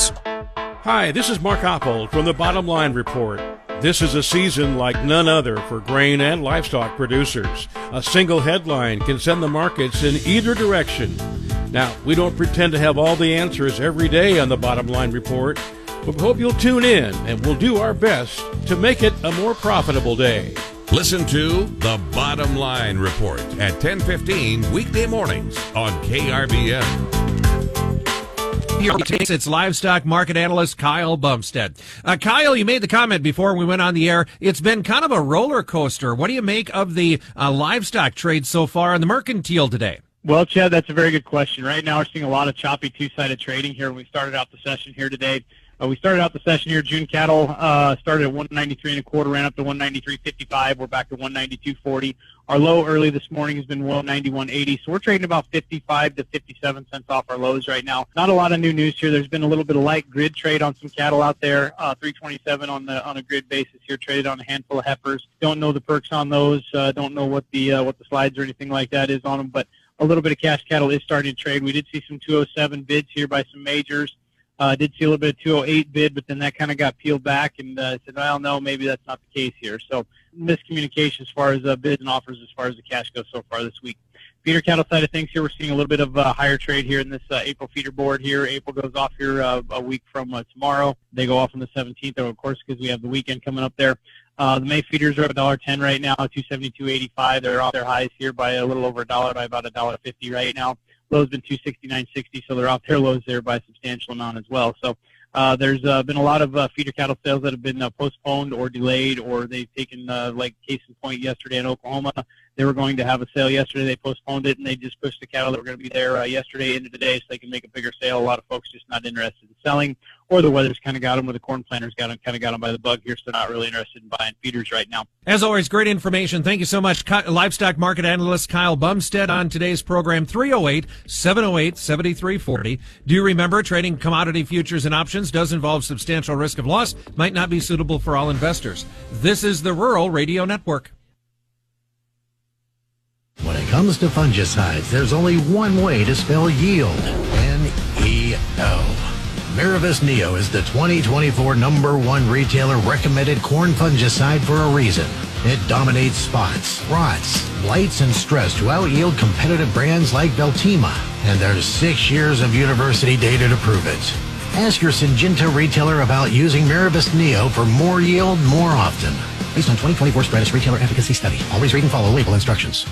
news. Hi, this is Mark Oppold from the Bottom Line Report. This is a season like none other for grain and livestock producers. A single headline can send the markets in either direction. Now, we don't pretend to have all the answers every day on the Bottom Line Report, but we hope you'll tune in and we'll do our best to make it a more profitable day. Listen to The Bottom Line Report at 10:15 weekday mornings on KRBN. It's livestock market analyst Kyle Bumsted. Kyle, you made the comment before we went on the air. It's been kind of a roller coaster. What do you make of the livestock trade so far in the mercantile today? Well, Chad, that's a very good question. Right now we're seeing a lot of choppy two-sided trading here. We started out the session here today. We started out the session here. June cattle started at 193.25, ran up to 193.55. We're back to 192.40. Our low early this morning has been 191.80. So we're trading about 55 to 57 cents off our lows right now. Not a lot of new news here. There's been a little bit of light grid trade on some cattle out there. 327 on a grid basis here, traded on a handful of heifers. Don't know the perks on those. Don't know what the slides or anything like that is on them. But a little bit of cash cattle is starting to trade. We did see some 207 bids here by some majors. Did see a little bit of 208 bid, but then that kind of got peeled back, and said, well, no, maybe that's not the case here. So miscommunication as far as bids and offers as far as the cash goes so far this week. Feeder cattle side of things here, we're seeing a little bit of higher trade here in this April feeder board here. April goes off here a week from tomorrow. They go off on the 17th, of course, because we have the weekend coming up there. The May feeders are $1.10 right now, $272.85. They're off their highs here by a little over $1, by about $1.50 right now. Low's been $269.60, so they're off their lows there by a substantial amount as well. So there's been a lot of feeder cattle sales that have been postponed or delayed, or they've taken, like case in point yesterday in Oklahoma. They were going to have a sale yesterday. They postponed it, and they just pushed the cattle that were going to be there yesterday into today so they can make a bigger sale. A lot of folks just not interested in selling, or the weather's kind of got them, or the corn planters got them by the bug here, so not really interested in buying feeders right now. As always, great information. Thank you so much. Livestock market analyst Kyle Bumsted on today's program, 308-708-7340. Do you remember trading commodity futures and options does involve substantial risk of loss, might not be suitable for all investors. This is the Rural Radio Network. When it comes to fungicides, there's only one way to spell yield. N-E-O. Miravis Neo is the 2024 #1 retailer recommended corn fungicide for a reason. It dominates spots, rots, blights, and stress to out-yield competitive brands like Veltima. And there's 6 years of university data to prove it. Ask your Syngenta retailer about using Miravis Neo for more yield more often. Based on 2024 Stratus Retailer Efficacy Study. Always read and follow label instructions.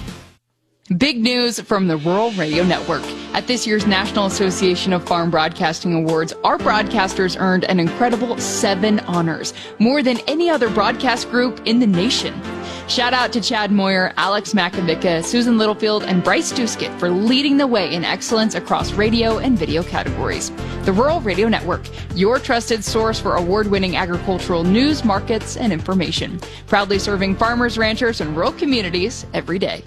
Big news from the Rural Radio Network. At this year's National Association of Farm Broadcasting Awards, our broadcasters earned an incredible 7 honors, more than any other broadcast group in the nation. Shout out to Chad Moyer, Alex Makovica, Susan Littlefield, and Bryce Duskett for leading the way in excellence across radio and video categories. The Rural Radio Network, your trusted source for award-winning agricultural news, markets, and information. Proudly serving farmers, ranchers, and rural communities every day.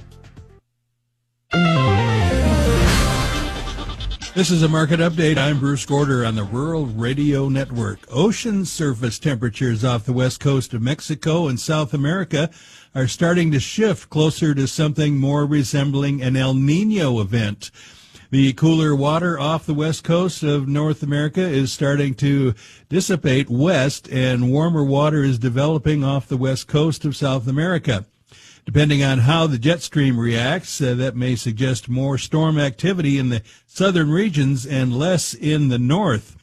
This is a market update. I'm Bruce Gorder on the Rural Radio Network. Ocean surface temperatures off the west coast of Mexico and South America are starting to shift closer to something more resembling an El Niño event. The cooler water off the west coast of North America is starting to dissipate west, and warmer water is developing off the west coast of South America. Depending on how the jet stream reacts, that may suggest more storm activity in the southern regions and less in the north.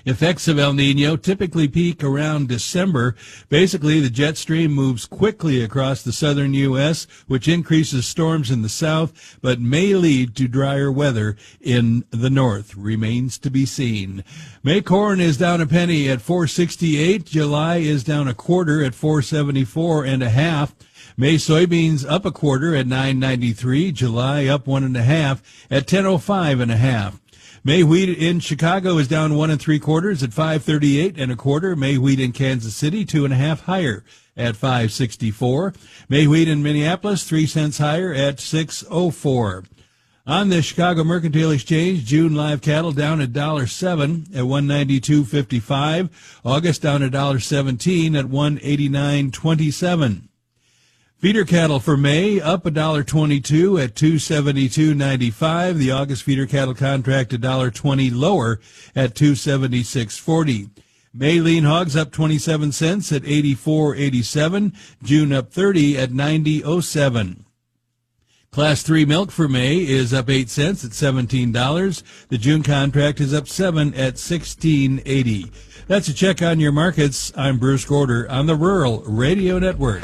Effects of El Niño typically peak around December. Basically, the jet stream moves quickly across the southern U.S., which increases storms in the south, but may lead to drier weather in the north. Remains to be seen. May corn is down a penny at $4.68. July is down a quarter at $4.74.5. May soybeans up a quarter at $9.93. July up 1.5 at $10.05.5. May wheat in Chicago is down 1 3/4 at $5.38 1/4. May wheat in Kansas City 2.5 higher at $5.64. May wheat in Minneapolis 3 cents higher at $6.04. On the Chicago Mercantile Exchange, June live cattle down $1.07 at $192.55. August down $1.17 at $189.27. Feeder cattle for May up $1.22 at $272.95. The August feeder cattle contract $1.20 lower at $276.40. May lean hogs up 27 cents at 84.87. June up 30 at 90.07. Class 3 milk for May is up 8 cents at $17. The June contract is up 7 at $16.80. That's a check on your markets. I'm Bruce Gorder on the Rural Radio Network.